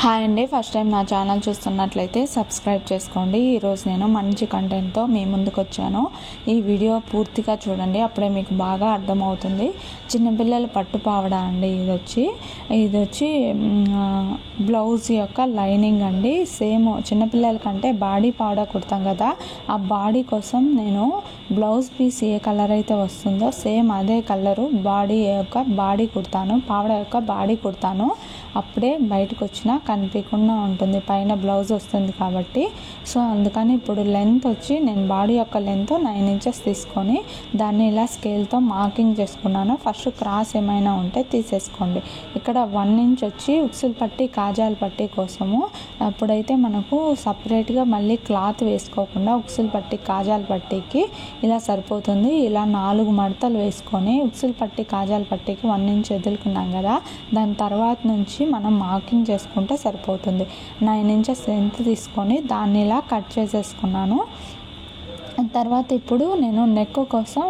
Hi అండి, first time నా channel చూస్తున్నట్లయితే సబ్స్క్రైబ్ చేసుకోండి. ఈరోజు నేను మంచి కంటెంట్తో మీ ముందుకు వచ్చాను. ఈ వీడియో పూర్తిగా చూడండి, అప్పుడే మీకు బాగా అర్థమవుతుంది. చిన్నపిల్లల పట్టు పావడ అండి. ఇది వచ్చి బ్లౌజ్ యొక్క లైనింగ్ అండి. సేమ్ చిన్నపిల్లల కంటే బాడీ పావడ కుడతాం కదా, ఆ బాడీ కోసం నేను బ్లౌజ్ పీస్ ఏ కలర్ అయితే వస్తుందో సేమ్ అదే కలరు బాడీ కుడతాను, పావడ యొక్క బాడీ కుడతాను. అప్పుడే బయటకు వచ్చినా కనిపించకుండా ఉంటుంది, పైన బ్లౌజ్ వస్తుంది కాబట్టి. సో అందుకని ఇప్పుడు లెంత్ వచ్చి నేను బాడీ యొక్క లెంత్ 9 ఇంచెస్ తీసుకొని దాన్ని ఇలా స్కేల్తో మార్కింగ్ చేసుకున్నాను. ఫస్ట్ క్రాస్ ఏమైనా ఉంటే తీసేసుకోండి. ఇక్కడ 1 ఇంచ్ వచ్చి ఉక్సులు పట్టి కాజాల పట్టి కోసము. అప్పుడైతే మనకు సపరేట్గా మళ్ళీ క్లాత్ వేసుకోకుండా ఉక్సులు పట్టి కాజాల పట్టికి ఇలా సరిపోతుంది. ఇలా 4 మడతలు వేసుకొని ఉక్సులు పట్టి కాజాల పట్టికి 1 ఇంచ్ వదులుకున్నాం కదా, దాని తర్వాత నుంచి మనం మార్కింగ్ చేసుకుంటే సరిపోతుంది. 9 ఇంచెస్ లెంత్ తీసుకొని దాన్ని ఇలా కట్ చేసేసుకున్నాను. తర్వాత ఇప్పుడు నేను నెక్ కోసం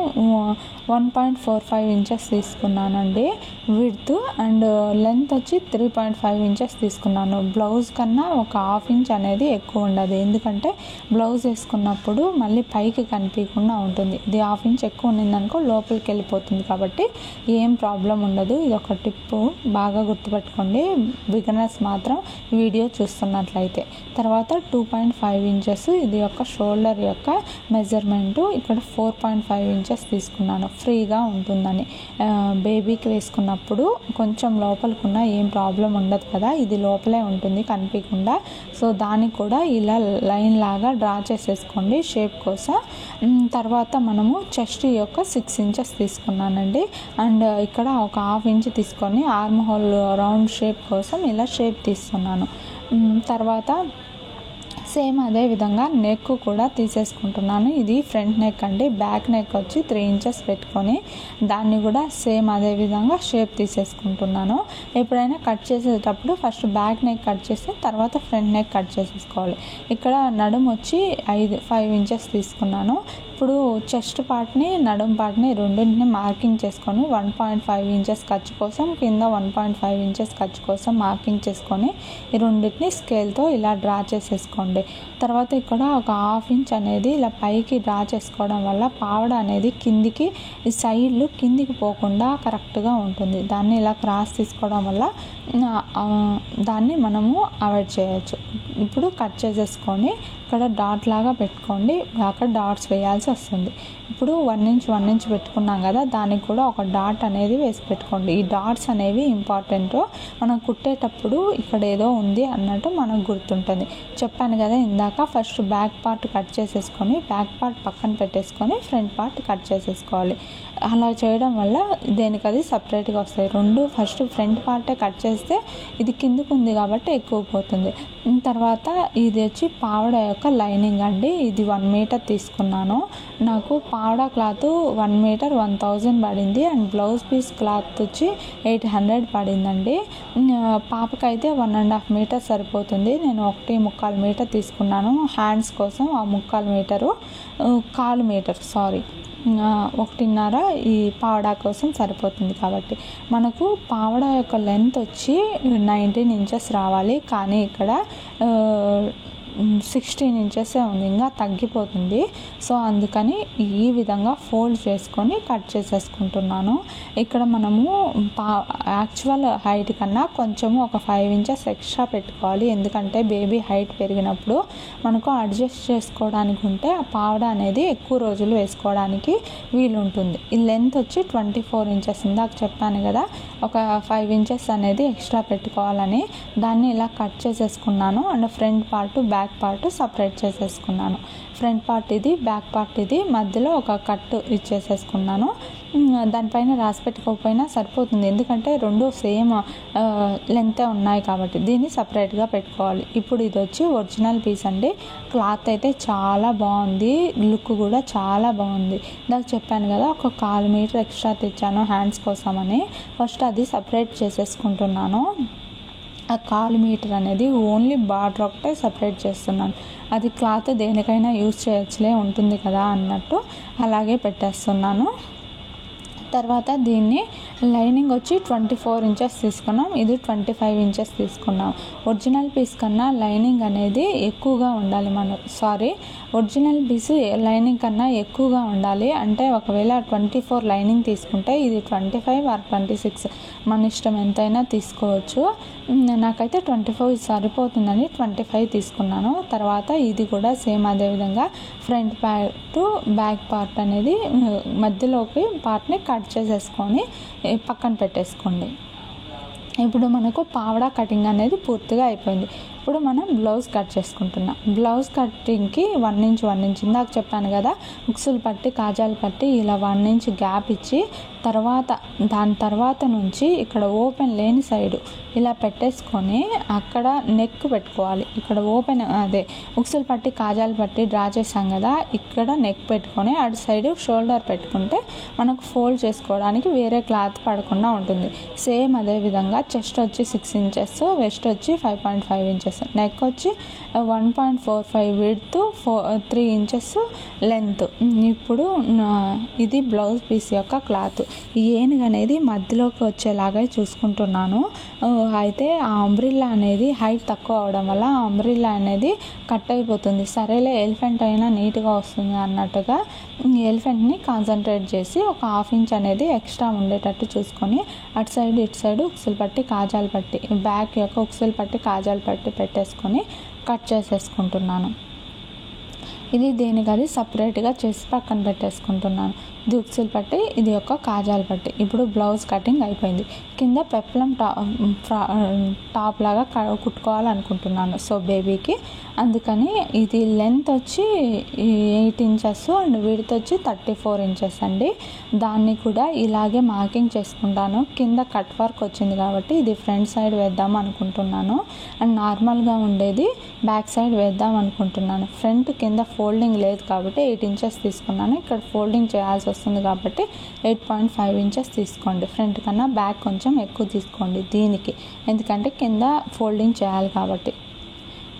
1.45 ఇంచెస్ తీసుకున్నానండి విడ్త్, అండ్ లెంత్ వచ్చి 3.5 ఇంచెస్ తీసుకున్నాను. బ్లౌజ్ కన్నా ఒక 1/2 ఇంచ్ అనేది ఎక్కువ ఉండదు, ఎందుకంటే బ్లౌజ్ వేసుకున్నప్పుడు మళ్ళీ పైకి కనిపించకుండా ఉంటుంది. ఇది 1/2 ఇంచ్ ఎక్కువ ఉన్నిందనుకో లోపలికి వెళ్ళిపోతుంది, కాబట్టి ఏం ప్రాబ్లం ఉండదు. ఇది ఒక టిప్పు, బాగా గుర్తుపెట్టుకోండి బిగినర్స్ మాత్రం వీడియో చూస్తున్నట్లయితే. తర్వాత 2.5 ఇంచెస్ ఇది యొక్క షోల్డర్ యొక్క మెజర్మెంటు. ఇక్కడ 4.5 ఇంచెస్ తీసుకున్నాను, ఫ్రీగా ఉంటుందని. బేబీకి వేసుకున్నప్పుడు కొంచెం లోపలికున్న ఏం ప్రాబ్లం ఉండదు కదా, ఇది లోపలే ఉంటుంది కనిపించకుండా. సో దానికి కూడా ఇలా లైన్ లాగా డ్రా చేసేసుకోండి షేప్ కోసం. తర్వాత మనము చెస్ట్ యొక్క 6 ఇంచెస్ తీసుకున్నానండి, అండ్ ఇక్కడ ఒక 1/2 ఇంచ్ తీసుకొని ఆర్మ్ హోల్ రౌండ్ షేప్ కోసం ఇలా షేప్ తీస్తున్నాను. తర్వాత సేమ్ అదే విధంగా నెక్ కూడా తీసేసుకుంటున్నాను. ఇది ఫ్రంట్ నెక్ అండి. బ్యాక్ నెక్ వచ్చి 3 ఇంచెస్ పెట్టుకొని దాన్ని కూడా సేమ్ అదే విధంగా షేప్ తీసేసుకుంటున్నాను. ఎప్పుడైనా కట్ చేసేటప్పుడు ఫస్ట్ బ్యాక్ నెక్ కట్ చేసి తర్వాత ఫ్రంట్ నెక్ కట్ చేసేసుకోవాలి. ఇక్కడ నడుము వచ్చి 5 ఇంచెస్ తీసుకున్నాను. ఇప్పుడు చెస్ట్ పార్ట్ని నడుము పార్ట్ని రెండింటిని మార్కింగ్ చేసుకొని 1.5 ఇంచెస్ ఖర్చు కోసం, కింద 1.5 ఇంచెస్ ఖర్చు కోసం మార్కింగ్ చేసుకొని ఈ రెండింటిని స్కేల్తో ఇలా డ్రా చేసేసుకోండి. తర్వాత ఇక్కడ ఒక 1/2 ఇంచ్ అనేది ఇలా పైకి డ్రా చేసుకోవడం వల్ల పావడ అనేది కిందికి సైడ్లు కిందికి పోకుండా కరెక్ట్గా ఉంటుంది. దాన్ని ఇలా క్రాస్ తీసుకోవడం వల్ల దాన్ని మనము అవాయిడ్ చేయొచ్చు. ఇప్పుడు కట్ చేసేసుకొని ఇక్కడ డాట్ లాగా పెట్టుకోండి, అక్కడ డాట్స్ వేయాల్సి వస్తుంది. ఇప్పుడు 1 ఇంచ్ పెట్టుకున్నాం కదా, దానికి కూడా ఒక డాట్ అనేది వేసి పెట్టుకోండి. ఈ డాట్స్ అనేవి ఇంపార్టెంట్. మనం కుట్టేటప్పుడు ఇక్కడ ఏదో ఉంది అన్నట్టు మనకు గుర్తుంటుంది. చెప్పాను కదా ఇందాక, ఫస్ట్ బ్యాక్ పార్ట్ కట్ చేసేసుకొని బ్యాక్ పార్ట్ పక్కన పెట్టేసుకొని ఫ్రంట్ పార్ట్ కట్ చేసేసుకోవాలి. అలా చేయడం వల్ల దేనికది సపరేట్గా వస్తాయి. ఫస్ట్ ఫ్రంట్ పార్టే కట్ చేస్తే ఇది కిందకు ఉంది కాబట్టి ఎక్కువ పోతుంది. తర్వాత ఇది వచ్చి పావడ యొక్క లైనింగ్ అండి. ఇది 1 మీటర్ తీసుకున్నాను. నాకు పావడ క్లాత్ 1 మీటర్ 1000 పడింది, అండ్ బ్లౌజ్ పీస్ క్లాత్ వచ్చి 800 పడిందండి. పాపకైతే 1.5 మీటర్ సరిపోతుంది. నేను 1.25 మీటర్ తీసుకున్నాను. హ్యాండ్స్ కోసం ఆ 1/4 మీటరు, 1/4 మీటర్ 1.5 ఈ పావడ కోసం సరిపోతుంది. కాబట్టి మనకు పావడ యొక్క లెంత్ వచ్చి 19 ఇంచెస్ రావాలి, కానీ ఇక్కడ 16 ఇంచెసే ఉంది, ఇంకా తగ్గిపోతుంది. సో అందుకని ఈ విధంగా ఫోల్డ్ చేసుకొని కట్ చేసేసుకుంటున్నాను. ఇక్కడ మనము యాక్చువల్ హైట్ కన్నా కొంచెము ఒక 5 ఇంచెస్ ఎక్స్ట్రా పెట్టుకోవాలి, ఎందుకంటే బేబీ హైట్ పెరిగినప్పుడు మనకు అడ్జస్ట్ చేసుకోవడానికి ఉంటే ఆ పావడ అనేది ఎక్కువ రోజులు వేసుకోవడానికి వీలుంటుంది. ఈ లెంత్ వచ్చి 24 ఇంచెస్, ఇందాక చెప్పాను కదా ఒక 5 ఇంచెస్ అనేది ఎక్స్ట్రా పెట్టుకోవాలని. దాన్ని ఇలా కట్ చేసేసుకున్నాను, and front part back part separate చేసేసుకున్నాను. ఫ్రంట్ పార్ట్ ఇది, బ్యాక్ పార్ట్ ఇది, మధ్యలో ఒక కట్ ఇచ్చేసేసుకున్నాను. దానిపైన రాసి పెట్టుకోకపోయినా సరిపోతుంది, ఎందుకంటే రెండు సేమ్ లెంతే ఉన్నాయి కాబట్టి. దీన్ని సపరేట్గా పెట్టుకోవాలి. ఇప్పుడు ఇది వచ్చి ఒరిజినల్ పీస్ అండి. క్లాత్ అయితే చాలా బాగుంది, లుక్ కూడా చాలా బాగుంది. నాకు చెప్పాను కదా ఒక 1/4 మీటర్ ఎక్స్ట్రా తెచ్చాను హ్యాండ్స్ కోసమని. ఫస్ట్ అది సపరేట్ చేసేసుకుంటున్నాను. ఆ 1/4 మీటర్ అనేది ఓన్లీ బార్డర్ ఒకటే సపరేట్ చేస్తున్నాను. అది క్లాత్ దేనికైనా యూజ్ చేయొచ్చులే, ఉంటుంది కదా అన్నట్టు అలాగే పెట్టేస్తున్నాను. తర్వాత దీన్ని లైనింగ్ వచ్చి 24 ఇంచెస్ తీసుకున్నాం, ఇది 25 ఇంచెస్ తీసుకున్నాం. ఒరిజినల్ పీస్ కన్నా లైనింగ్ అనేది ఎక్కువగా ఉండాలి. ఒరిజినల్ పీస్ లైనింగ్ కన్నా ఎక్కువగా ఉండాలి. అంటే ఒకవేళ 24 లైనింగ్ తీసుకుంటే ఇది 25 ఆర్ 26 మన ఇష్టం, ఎంతైనా తీసుకోవచ్చు. నాకైతే 24 సరిపోతుందని 25 తీసుకున్నాను. తర్వాత ఇది కూడా సేమ్ అదేవిధంగా ఫ్రంట్ పార్ట్ బ్యాక్ పార్ట్ అనేది మధ్యలోకి పార్ట్ని కట్ చేసేసుకొని పక్కన పెట్టేసుకోండి. ఇప్పుడు మనకు పావడా కటింగ్ అనేది పూర్తిగా అయిపోయింది. ఇప్పుడు మనం బ్లౌజ్ కట్ చేసుకుంటున్నాం. బ్లౌజ్ కటింగ్కి 1 ఇంచ్ ఇందాక చెప్పాను కదా, ఉక్సులు పట్టి కాజాలు పట్టి ఇలా 1 ఇంచ్ గ్యాప్ ఇచ్చి దాని తర్వాత నుంచి ఇక్కడ ఓపెన్ లేని సైడు ఇలా పెట్టేసుకొని అక్కడ నెక్ పెట్టుకోవాలి. ఇక్కడ ఓపెన్ ఉక్సులు పట్టి కాజాలు పట్టి డ్రా చేసాం కదా, ఇక్కడ నెక్ పెట్టుకొని అటు సైడు షోల్డర్ పెట్టుకుంటే మనకు ఫోల్డ్ చేసుకోవడానికి వేరే క్లాత్ పడకుండా ఉంటుంది. సేమ్ అదేవిధంగా చెస్ట్ వచ్చి 6 ఇంచెస్, వెస్ట్ వచ్చి 5.5 ఇంచెస్, నెక్ వచ్చి 1.45 విడ్త్, 3 ఇంచెస్ లెంత్. ఇప్పుడు ఇది బ్లౌజ్ పీస్ యొక్క క్లాత్. ఈ ఏనుగు అనేది మధ్యలోకి వచ్చేలాగా చూసుకుంటున్నాను. అయితే ఆ అంబ్రిల్లా అనేది హైట్ తక్కువ అవడం వల్ల ఆ అంబ్రిల్లా అనేది కట్ అయిపోతుంది. సరేలే ఎలిఫెంట్ అయినా నీట్గా వస్తుంది అన్నట్టుగా ఎలిఫెంట్ని కాన్సన్ట్రేట్ చేసి ఒక 1/2 ఇంచ్ అనేది ఎక్స్ట్రా ఉండేటట్టు చూసుకొని అటు సైడ్ ఇటు సైడ్ ఉక్సులు పట్టి కాజాలు పట్టి బ్యాక్ యొక్క ఉక్సులు పట్టి కాజాలు పట్టి పెట్టేసుకొని కట్ చేసేసుకుంటున్నాను. ఇది దేనికి అది సపరేట్గా చేసి పక్కన పెట్టేసుకుంటున్నాను. ఇది ఉక్సులు పట్టి, ఇది యొక్క కాజాలు పట్టి. ఇప్పుడు బ్లౌజ్ కటింగ్ అయిపోయింది. కింద పెప్లం టాప్ లాగా కుట్టుకోవాలనుకుంటున్నాను సో బేబీకి. అందుకని ఇది లెంత్ వచ్చి 8 ఇంచెస్ అండ్ విడ్త్ వచ్చి 34 ఇంచెస్ అండి. దాన్ని కూడా ఇలాగే మార్కింగ్ చేసుకుంటాను. కింద కట్ వర్క్ వచ్చింది కాబట్టి ఇది ఫ్రంట్ సైడ్ వేద్దాం అనుకుంటున్నాను అండ్ నార్మల్గా ఉండేది బ్యాక్ సైడ్ వేద్దాం అనుకుంటున్నాను. ఫ్రంట్ కింద ఫోల్డింగ్ లేదు కాబట్టి 8 ఇంచెస్ తీసుకున్నాను. ఇక్కడ ఫోల్డింగ్ చేయాల్సి వస్తుంది కాబట్టి 8.5 ఇంచెస్ తీసుకోండి. ఫ్రంట్ కన్నా బ్యాక్ కొంచెం ఎక్కువ తీసుకోండి దీనికి, ఎందుకంటే కింద ఫోల్డింగ్ చేయాలి కాబట్టి.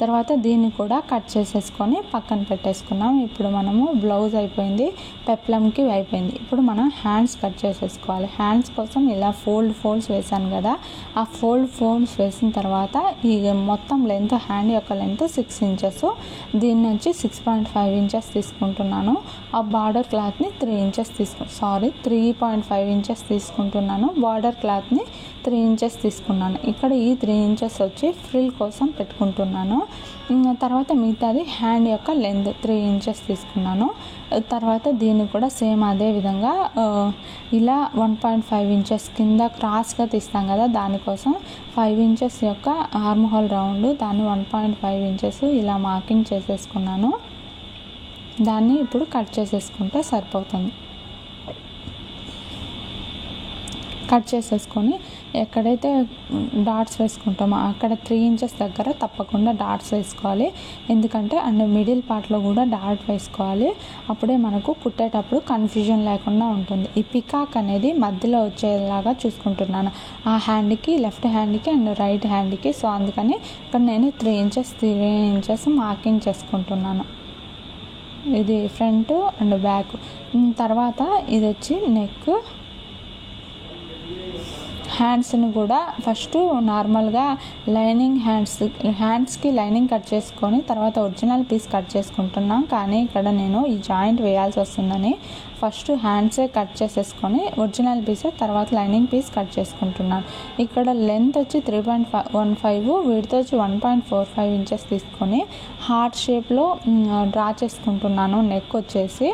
తర్వాత దీన్ని కూడా కట్ చేసేసుకొని పక్కన పెట్టేసుకున్నాం. ఇప్పుడు మనము బ్లౌజ్ అయిపోయింది, పెప్లంకి అయిపోయింది. ఇప్పుడు మనం హ్యాండ్స్ కట్ చేసేసుకోవాలి. హ్యాండ్స్ కోసం ఇలా ఫోల్డ్స్ వేసాను కదా, ఆ ఫోల్డ్స్ వేసిన తర్వాత ఈ మొత్తం లెంత్ హ్యాండ్ యొక్క లెంత్ 6 ఇంచెస్, దీని నుంచి 6.5 ఇంచెస్ తీసుకుంటున్నాను. ఆ బార్డర్ క్లాత్ని 3.5 ఇంచెస్ తీసుకుంటున్నాను. బార్డర్ క్లాత్ని 3 ఇంచెస్ తీసుకున్నాను. ఇక్కడ ఈ 3 ఇంచెస్ వచ్చి ఫ్రిల్ కోసం పెట్టుకుంటున్నాను. తర్వాత మిగతాది హ్యాండ్ యొక్క లెంత్ 3 ఇంచెస్ తీసుకున్నాను. తర్వాత దీన్ని కూడా సేమ్ అదే విధంగా ఇలా 1.5 ఇంచెస్ కింద క్రాస్గా తీస్తాం కదా, దానికోసం 5 ఇంచెస్ యొక్క ఆర్మ్ హోల్ రౌండ్, దాన్ని 1.5 ఇంచెస్ ఇలా మార్కింగ్ చేసేసుకున్నాను. దాన్ని ఇప్పుడు కట్ చేసేసుకుంటే సరిపోతుంది. కట్ చేసేసుకొని ఎక్కడైతే డాట్స్ వేసుకుంటామో అక్కడ 3 ఇంచెస్ దగ్గర తప్పకుండా డాట్స్ వేసుకోవాలి. ఎందుకంటే అండ్ మిడిల్ పార్ట్లో కూడా డాట్ వేసుకోవాలి. అప్పుడే మనకు కుట్టేటప్పుడు కన్ఫ్యూజన్ లేకుండా ఉంటుంది. ఈ పికాక్ అనేది మధ్యలో వచ్చేలాగా చూసుకుంటున్నాను, ఆ హ్యాండ్కి, లెఫ్ట్ హ్యాండ్కి అండ్ రైట్ హ్యాండ్కి. సో అందుకని ఇక్కడ నేను 3 ఇంచెస్ మార్కింగ్ చేసుకుంటున్నాను. ఇది ఫ్రంట్ అండ్ బ్యాక్. తర్వాత ఇది వచ్చి నెక్. హ్యాండ్స్ని కూడా ఫస్ట్ నార్మల్గా హ్యాండ్స్కి లైనింగ్ కట్ చేసుకొని తర్వాత ఒరిజినల్ పీస్ కట్ చేసుకుంటున్నాం. కానీ ఇక్కడ నేను ఈ జాయింట్ వేయాల్సి వస్తుందని ఫస్ట్ హ్యాండ్సే కట్ చేసేసుకొని ఒరిజినల్ పీసే తర్వాత లైనింగ్ పీస్ కట్ చేసుకుంటున్నాను. ఇక్కడ లెంత్ వచ్చి 3.15, విడ్త్ వచ్చి 1.45 ఇంచెస్ తీసుకొని హార్ట్ షేప్లో డ్రా చేసుకుంటున్నాను. నెక్ వచ్చేసి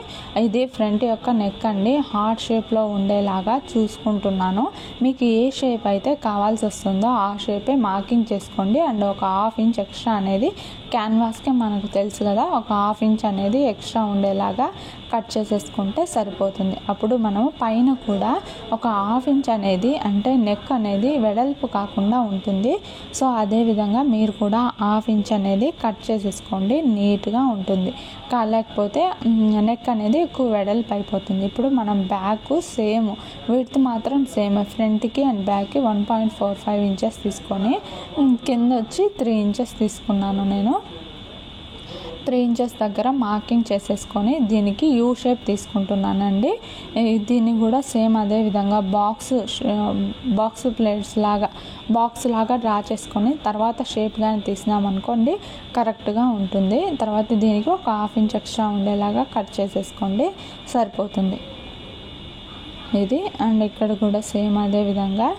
ఇది ఫ్రంట్ యొక్క నెక్ అండి, హార్ట్ షేప్లో ఉండేలాగా చూసుకుంటున్నాను. మీకు ఏ షేప్ అయితే కావాల్సి వస్తుందో ఆ షేపే మార్కింగ్ చేసుకోండి. అండ్ ఒక 1/2 ఇంచ్ ఎక్స్ట్రా అనేది క్యాన్వాస్కి మనకు తెలుసు కదా, ఒక 1/2 ఇంచ్ అనేది ఎక్స్ట్రా ఉండేలాగా కట్ చేసేసుకుంటే సరిపోతుంది. అప్పుడు మనము పైన కూడా ఒక 1/2 ఇంచ్ అనేది అంటే నెక్ అనేది వెడల్పు కాకుండా ఉంటుంది. సో అదేవిధంగా మీరు కూడా 1/2 ఇంచ్ అనేది కట్ చేసేసుకోండి, నీట్గా ఉంటుంది. లేకపోతే నెక్ అనేది ఎక్కువ వెడల్పు అయిపోతుంది. ఇప్పుడు మనం బ్యాక్ సేమ్ విడ్త్ మాత్రం సేమ్, ఫ్రంట్కి అండ్ బ్యాక్కి 1.45 ఇంచెస్ తీసుకొని కింద వచ్చి 3 ఇంచెస్ తీసుకున్నాను నేను. 3 ఇంచెస్ దగ్గర మార్కింగ్ చేసేసుకొని దీనికి యూ షేప్ తీసుకుంటున్నానండి. దీన్ని కూడా సేమ్ అదే విధంగా బాక్స్ ప్లేట్స్ లాగా బాక్స్ లాగా డ్రా చేసుకొని తర్వాత షేప్ కానీ తీసినామనుకోండి కరెక్ట్గా ఉంటుంది. తర్వాత దీనికి ఒక 1/2 ఇంచ్ ఎక్స్ట్రా ఉండేలాగా కట్ చేసేసుకోండి, సరిపోతుంది ఇది. అండ్ ఇక్కడ కూడా సేమ్ అదే విధంగా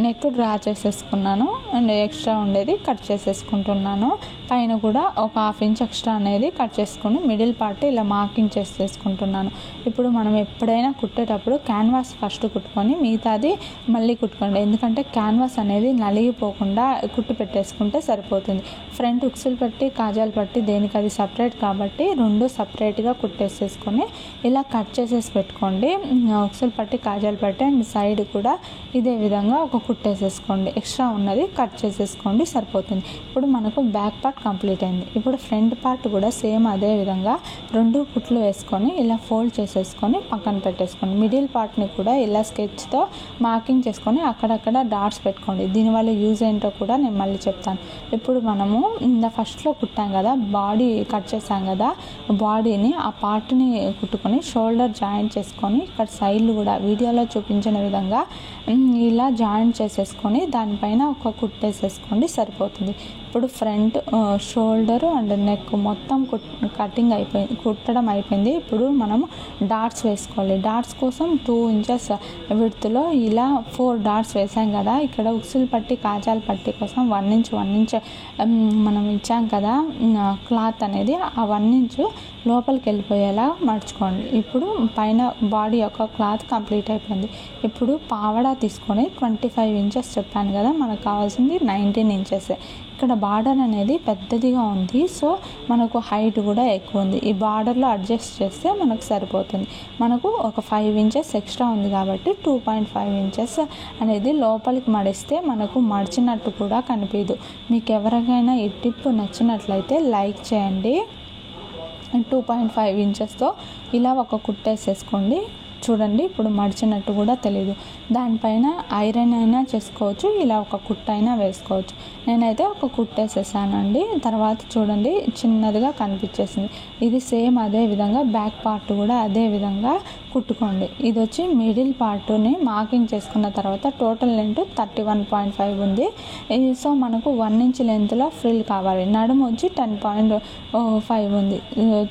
నెక్ డ్రా చేసేసుకున్నాను అండ్ ఎక్స్ట్రా ఉండేది కట్ చేసేసుకుంటున్నాను. పైన కూడా ఒక 1/2 ఇంచ్ ఎక్స్ట్రా అనేది కట్ చేసుకొని మిడిల్ పార్ట్ ఇలా మార్కింగ్ చేసేసుకుంటున్నాను. ఇప్పుడు మనం ఎప్పుడైనా కుట్టేటప్పుడు క్యాన్వాస్ ఫస్ట్ కుట్టుకొని మిగతాది మళ్ళీ కుట్టుకోండి, ఎందుకంటే క్యాన్వాస్ అనేది నలిగిపోకుండా కుట్టు పెట్టేసుకుంటే సరిపోతుంది. ఫ్రంట్ ఉక్సులు పట్టి కాజాలు పట్టి దేనికి అది సపరేట్ కాబట్టి 2 సపరేట్గా కుట్టేసేసుకొని ఇలా కట్ చేసేసి పెట్టుకోండి. ఉక్సులు పట్టి కాజాలు పట్టి అండ్ సైడ్ కూడా ఇదే విధంగా ఒక కుట్టేసేసుకోండి, ఎక్స్ట్రా ఉన్నది కట్ చేసేసుకోండి, సరిపోతుంది. ఇప్పుడు మనకు బ్యాక్ పార్ట్ కంప్లీట్ అయింది. ఇప్పుడు ఫ్రంట్ పార్ట్ కూడా సేమ్ అదే విధంగా 2 కుట్లు వేసుకొని ఇలా ఫోల్డ్ చేసేసుకొని పక్కన పెట్టేసుకోండి. మిడిల్ పార్ట్ని కూడా ఇలా స్కెచ్తో మార్కింగ్ చేసుకొని అక్కడక్కడ డాట్స్ పెట్టుకోండి. దీనివల్ల యూజ్ ఏంటో కూడా నేను మళ్ళీ చెప్తాను. ఇప్పుడు మనము ఫస్ట్లో కుట్టాం కదా, బాడీ కట్ చేసాం కదా, బాడీని ఆ పార్ట్ని కుట్టుకొని షోల్డర్ జాయింట్ చేసుకొని ఇక్కడ సైడ్లు కూడా వీడియోలో చూపించిన విధంగా ఇలా జాయింట్ చేసేసుకొని దానిపైన ఒక కుట్టేసేసుకోండి, సరిపోతుంది. ఇప్పుడు ఫ్రంట్ షోల్డర్ అండ్ నెక్ మొత్తం కుట్టడం అయిపోయింది. ఇప్పుడు మనము డాట్స్ వేసుకోవాలి. డాట్స్ కోసం 2 ఇంచెస్ విడ్త్లో ఇలా 4 డాట్స్ వేసాం కదా, ఇక్కడ ఉక్సులు పట్టి కాజాల పట్టి కోసం 1 ఇంచ్ మనం ఇచ్చాం కదా క్లాత్ అనేది, ఆ 1 ఇంచ్ లోపలికి వెళ్ళిపోయేలా మర్చుకోండి. ఇప్పుడు పైన బాడీ యొక్క క్లాత్ కంప్లీట్ అయిపోయింది. ఇప్పుడు పావడా తీసుకొని 25 ఇంచెస్ చెప్పాను కదా, మనకు కావాల్సింది 19 ఇంచెస్. ఇక్కడ బార్డర్ అనేది పెద్దదిగా ఉంది, సో మనకు హైట్ కూడా ఎక్కువ ఉంది. ఈ బార్డర్లో అడ్జస్ట్ చేస్తే మనకు సరిపోతుంది. మనకు ఒక 5 ఇంచెస్ ఎక్స్ట్రా ఉంది కాబట్టి 2.5 ఇంచెస్ అనేది లోపలికి మడిస్తే మనకు మడిచినట్టు కూడా కనిపించదు. మీకు ఎవరికైనా ఈ టిప్ నచ్చినట్లయితే లైక్ చేయండి. 2.5 ఇంచెస్తో ఇలా ఒక కుట్టేసేసుకోండి. చూడండి, ఇప్పుడు మడిచినట్టు కూడా తెలియదు. దానిపైన ఐరన్ అయినా చేసుకోవచ్చు, ఇలా ఒక కుట్టు అయినా వేసుకోవచ్చు. నేనైతే ఒక కుట్టేసేసానండి. తర్వాత చూడండి చిన్నదిగా కనిపించేసింది. ఇది సేమ్ అదే విధంగా బ్యాక్ పార్ట్ కూడా అదే విధంగా కుట్టుకోండి. ఇది వచ్చి మిడిల్ పార్ట్ని మార్కింగ్ చేసుకున్న తర్వాత టోటల్ లెంత్ 31.5 ఉంది. సో మనకు 1 ఇంచ్ లెంత్లో ఫ్రిల్ కావాలి. నడుము వచ్చి 10.5 ఉంది.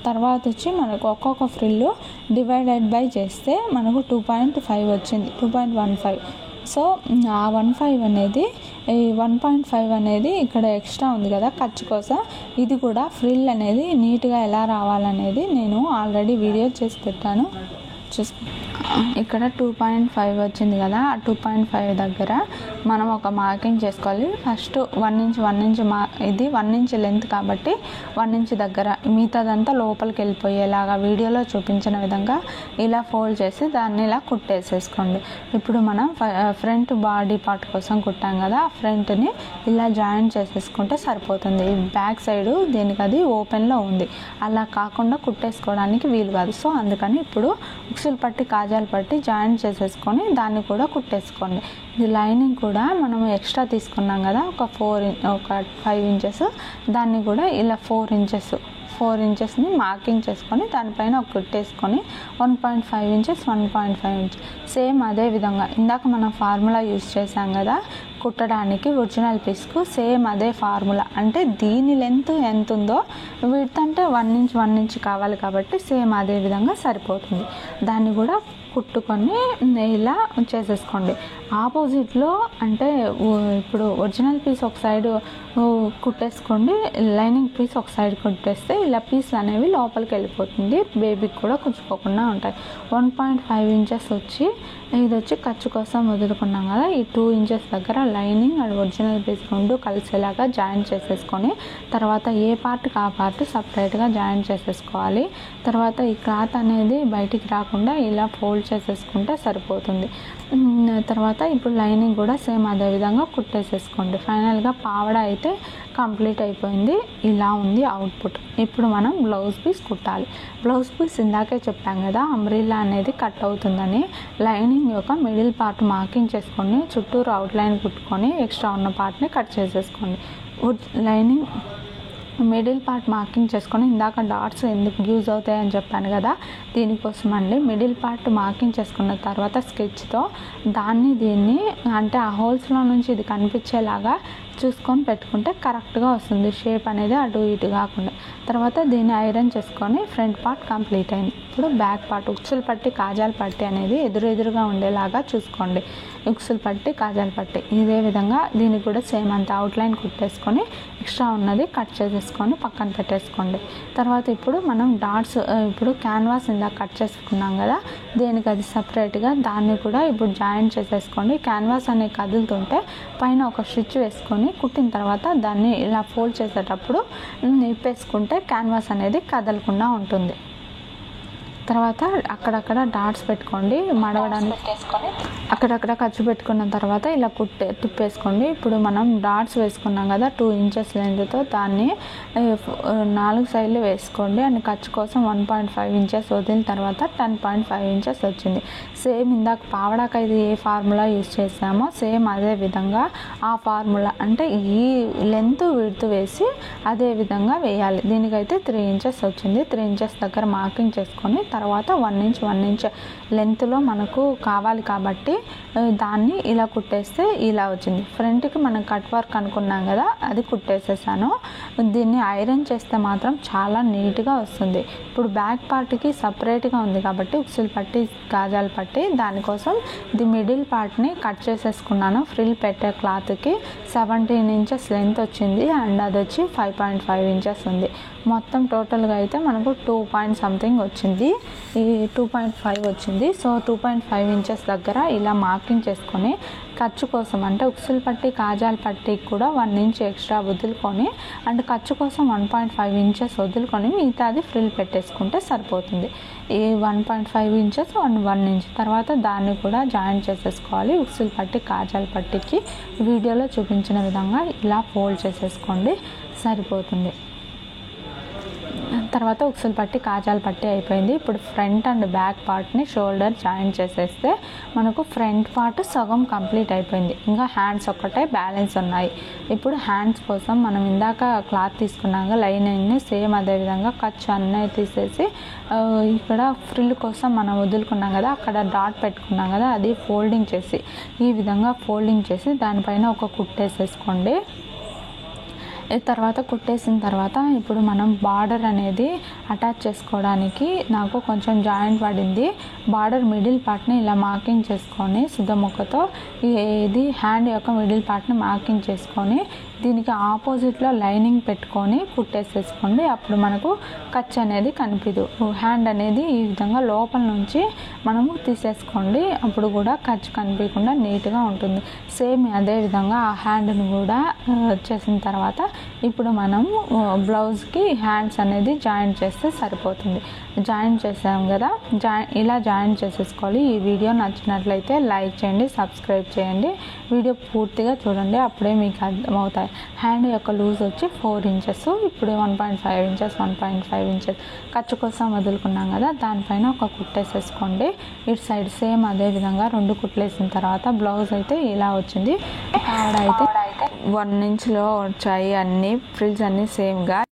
తర్వాత వచ్చి మనకు ఒక్కొక్క ఫ్రిల్ డివైడెడ్ బై చేస్తే మనకు 2.5 వచ్చింది, 2.15. సో ఆ 1.5 అనేది ఇక్కడ ఎక్స్ట్రా ఉంది కదా ఖర్చు కోసం. ఇది కూడా ఫ్రిల్ అనేది నీట్గా ఎలా రావాలనేది నేను ఆల్రెడీ వీడియో చేసి పెట్టాను, ఇక్కడ 2.5 వచ్చింది కదా, ఆ 2.5 దగ్గర మనం ఒక మార్కింగ్ చేసుకోవాలి. ఫస్ట్ 1 ఇంచ్ ఇది 1 ఇంచ్ లెంత్ కాబట్టి 1 ఇంచ్ దగ్గర మిగతాదంతా లోపలికి వెళ్ళిపోయేలాగా వీడియోలో చూపించిన విధంగా ఇలా ఫోల్డ్ చేసి దాన్ని ఇలా కుట్టేసేసుకోండి. ఇప్పుడు మనం ఫ్రంట్ బాడీ పార్ట్ కోసం కుట్టాం కదా, ఆ ఫ్రంట్ని ఇలా జాయింట్ చేసేసుకుంటే సరిపోతుంది. బ్యాక్ సైడ్ దీనికి అది ఓపెన్లో ఉంది, అలా కాకుండా కుట్టేసుకోవడానికి వీలు కాదు. సో అందుకని ఇప్పుడు ఉక్సులు పట్టి కాజాలు పట్టి జాయింట్ చేసేసుకొని దాన్ని కూడా కుట్టేసుకోండి. ఇది లైనింగ్ కూడా మనం ఎక్స్ట్రా తీసుకున్నాం కదా, ఒక 5 ఇంచెస్, దాన్ని కూడా ఇలా 4 ఇంచెస్ని మార్కింగ్ చేసుకొని దానిపైన ఒక కుట్టేసుకొని 1.5 ఇంచెస్ సేమ్ అదే విధంగా ఇందాక మనం ఫార్ములా యూజ్ చేసాం కదా కుట్టడానికి ఒరిజినల్ పీస్కు, సేమ్ అదే ఫార్ములా. అంటే దీని లెంత్ ఎంత ఉందో విడ్త్ అంటే 1 ఇంచ్ కావాలి కాబట్టి సేమ్ అదే విధంగా సరిపోతుంది. దాన్ని కూడా కుట్టుకొని ఇలా చేసేసుకోండి. ఆపోజిట్లో అంటే ఇప్పుడు ఒరిజినల్ పీస్ ఒక సైడ్ కుట్టేసుకోండి, లైనింగ్ పీస్ ఒక సైడ్ కుట్టేస్తే ఇలా పీస్లు అనేవి లోపలికి వెళ్ళిపోతుంది, బేబీకి కూడా కుచ్చుకోకుండా ఉంటాయి. 1.5 ఇంచెస్ వచ్చి ఇది వచ్చి ఖర్చు కోసం వదులుకున్నాం కదా, ఈ 2 ఇంచెస్ దగ్గర లైనింగ్ అండ్ ఒరిజినల్ పీస్ 2 కలిసేలాగా జాయింట్ చేసేసుకొని తర్వాత ఏ పార్ట్కి ఆ పార్ట్ సపరేట్గా జాయింట్ చేసేసుకోవాలి. తర్వాత ఈ క్లాత్ అనేది బయటికి రాకుండా ఇలా ఫోల్డ్ చేసేసుకుంటే సరిపోతుంది. తర్వాత ఇప్పుడు లైనింగ్ కూడా సేమ్ అదే విధంగా కుట్టేసేసుకోండి. ఫైనల్గా పావడ అయితే కంప్లీట్ అయిపోయింది. ఇలా ఉంది అవుట్పుట్. ఇప్పుడు మనం బ్లౌజ్ పీస్ కుట్టాలి. బ్లౌజ్ పీస్ ఇందాకే చెప్పాం కదా అంబ్రిల్లా అనేది కట్ అవుతుందని. లైనింగ్ యొక్క మిడిల్ పార్ట్ మార్కింగ్ చేసుకొని చుట్టూరు అవుట్లైన్ కుట్టుకొని ఎక్స్ట్రా ఉన్న పార్ట్ని కట్ చేసేసుకోండి. మిడిల్ పార్ట్ మార్కింగ్ చేసుకొని, ఇందాక డాట్స్ ఎందుకు యూజ్ అవుతాయని చెప్పాను కదా, దీనికోసం అండి. మిడిల్ పార్ట్ మార్కింగ్ చేసుకున్న తర్వాత స్కెచ్తో దీన్ని అంటే ఆ హోల్స్లో నుంచి ఇది కనిపించేలాగా చూసుకొని పెట్టుకుంటే కరెక్ట్గా వస్తుంది, షేప్ అనేది అటు ఇటు కాకుండా. తర్వాత దీన్ని ఐరన్ చేసుకొని ఫ్రంట్ పార్ట్ కంప్లీట్ అయింది. ఇప్పుడు బ్యాక్ పార్ట్ ఉక్సులు పట్టి కాజాల పట్టి అనేది ఎదురుగా ఉండేలాగా చూసుకోండి. ఉక్సులు పట్టి కాజాల పట్టి ఇదే విధంగా దీనికి కూడా సేమ్ అంత అవుట్లైన్ కుట్టేసుకొని ఎక్స్ట్రా ఉన్నది కట్ చేసేసుకొని పక్కన పెట్టేసుకోండి. తర్వాత ఇప్పుడు మనం డాట్స్ ఇప్పుడు క్యాన్వాస్ ఇందాక కట్ చేసుకున్నాం కదా, దేనికి అది సపరేట్గా దాన్ని కూడా ఇప్పుడు జాయింట్ చేసేసుకోండి. క్యాన్వాస్ అనేది కదులుతుంటే పైన ఒక స్టిచ్ వేసుకొని కుట్టిన తర్వాత దాన్ని ఇలా ఫోల్డ్ చేసేటప్పుడు నిప్పేసుకుంటే క్యాన్వాస్ అనేది కదలకుండా ఉంటుంది. తర్వాత అక్కడక్కడ డాట్స్ పెట్టుకోండి, మడవడానికి అక్కడక్కడ ఖర్చు పెట్టుకున్న తర్వాత ఇలా తిప్పేసుకోండి. ఇప్పుడు మనం డాట్స్ వేసుకున్నాం కదా 2 ఇంచెస్ లెంత్తో, దాన్ని 4 సైడ్లు వేసుకోండి. అండ్ ఖర్చు కోసం 1.5 ఇంచెస్ వదిలిన తర్వాత 10.5 ఇంచెస్ వచ్చింది. సేమ్ ఇందాక పావడాక ఇది ఏ ఫార్ములా యూజ్ చేసామో సేమ్ అదే విధంగా ఆ ఫార్ములా అంటే ఈ లెంత్ విడ్త్ వేసి అదే విధంగా వేయాలి. దీనికైతే 3 ఇంచెస్ వచ్చింది. 3 ఇంచెస్ దగ్గర మార్కింగ్ చేసుకొని తర్వాత 1 ఇంచ్ లెంత్లో మనకు కావాలి కాబట్టి దాన్ని ఇలా కుట్టేస్తే ఇలా వచ్చింది. ఫ్రంట్కి మనం కట్ వర్క్ అనుకున్నాం కదా, అది కుట్టేసేసాను. దీన్ని ఐరన్ చేస్తే మాత్రం చాలా నీట్గా వస్తుంది. ఇప్పుడు బ్యాక్ పార్ట్కి సపరేట్గా ఉంది కాబట్టి ఉక్సులు పట్టి కాజాలు పట్టి దానికోసం ది మిడిల్ పార్ట్ని కట్ చేసేసుకున్నాను. ఫ్రిల్ పెట్టే క్లాత్కి 17 ఇంచెస్ లెంత్ వచ్చింది అండ్ అది వచ్చి 5.5 ఇంచెస్ ఉంది. మొత్తం టోటల్గా అయితే మనకు 2 పాయింట్ సంథింగ్ వచ్చింది, ఈ 2.5 వచ్చింది. సో 2.5 ఇంచెస్ దగ్గర ఇలా మార్కింగ్ చేసుకొని ఖర్చు కోసం అంటే ఉక్సులు పట్టి కాజాల పట్టికి కూడా 1 ఇంచ్ ఎక్స్ట్రా వదులుకొని అండ్ ఖర్చు కోసం 1.5 ఇంచెస్ వదులుకొని మిగతాది ఫ్రిల్ పెట్టేసుకుంటే సరిపోతుంది. ఈ 1.5 ఇంచెస్ 1 ఇంచ్ తర్వాత దాన్ని కూడా జాయింట్ చేసేసుకోవాలి. ఉక్సులు పట్టి కాజాల పట్టికి వీడియోలో చూపించిన విధంగా ఇలా ఫోల్డ్ చేసేసుకోండి, సరిపోతుంది. తర్వాత ఉక్సులు పట్టి కాజాల పట్టి అయిపోయింది. ఇప్పుడు ఫ్రంట్ అండ్ బ్యాక్ పార్ట్ని షోల్డర్ జాయింట్ చేసేస్తే మనకు ఫ్రంట్ పార్ట్ సగం కంప్లీట్ అయిపోయింది. ఇంకా హ్యాండ్స్ ఒక్కటే బ్యాలెన్స్ ఉన్నాయి. ఇప్పుడు హ్యాండ్స్ కోసం మనం ఇందాక క్లాత్ తీసుకున్నాక లైనింగ్ని సేమ్ అదే విధంగా ఖర్చు అన్నీ తీసేసి ఇక్కడ ఫ్రిల్ కోసం మనం వదులుకున్నాం కదా, అక్కడ డాట్ పెట్టుకున్నాం కదా, అది ఫోల్డింగ్ చేసి ఈ విధంగా ఫోల్డింగ్ చేసి దానిపైన ఒక కుట్టేసేసుకోండి. తర్వాత కుట్టేసిన తర్వాత ఇప్పుడు మనం బార్డర్ అనేది అటాచ్ చేసుకోవడానికి నాకు కొంచెం జాయింట్ పడింది. బార్డర్ మిడిల్ పార్ట్ని ఇలా మార్కింగ్ చేసుకొని సుద్దముక్కతో ఇది హ్యాండ్ యొక్క మిడిల్ పార్ట్ని మార్కింగ్ చేసుకొని దీనికి ఆపోజిట్లో లైనింగ్ పెట్టుకొని కుట్టేసేసుకోండి. అప్పుడు మనకు ఖర్చు అనేది కనిపించదు. హ్యాండ్ అనేది ఈ విధంగా లోపల నుంచి మనము తీసేసుకోండి, అప్పుడు కూడా ఖర్చు కనిపించకుండా నీట్గా ఉంటుంది. సేమ్ అదే విధంగా ఆ హ్యాండ్ని కూడా చేసిన తర్వాత ఇప్పుడు మనం బ్లౌజ్కి హ్యాండ్స్ అనేది జాయింట్ చేస్తే సరిపోతుంది. జాయింట్ చేసాం కదా, ఇలా జాయింట్ చేసేసుకోవాలి. ఈ వీడియో నచ్చినట్లయితే లైక్ చేయండి, సబ్స్క్రైబ్ చేయండి, వీడియో పూర్తిగా చూడండి, అప్పుడే మీకు అర్థమవుతాయి. హ్యాండ్ యొక్క లూజ్ వచ్చి 4 ఇంచెస్, ఇప్పుడు 1.5 ఇంచెస్ 1.5 ఇంచెస్ ఖర్చు కోసం వదులుకున్నాం కదా, దానిపైన ఒక కుట్టేసేసుకోండి. ఇటు సైడ్ సేమ్ అదే విధంగా 2 కుట్లు వేసిన తర్వాత బ్లౌజ్ అయితే ఇలా వచ్చింది. ఆవిడ అయితే 1 ఇంచ్లో వచ్చాయి, అన్ని ఫ్రిల్స్ అన్నీ సేమ్గా.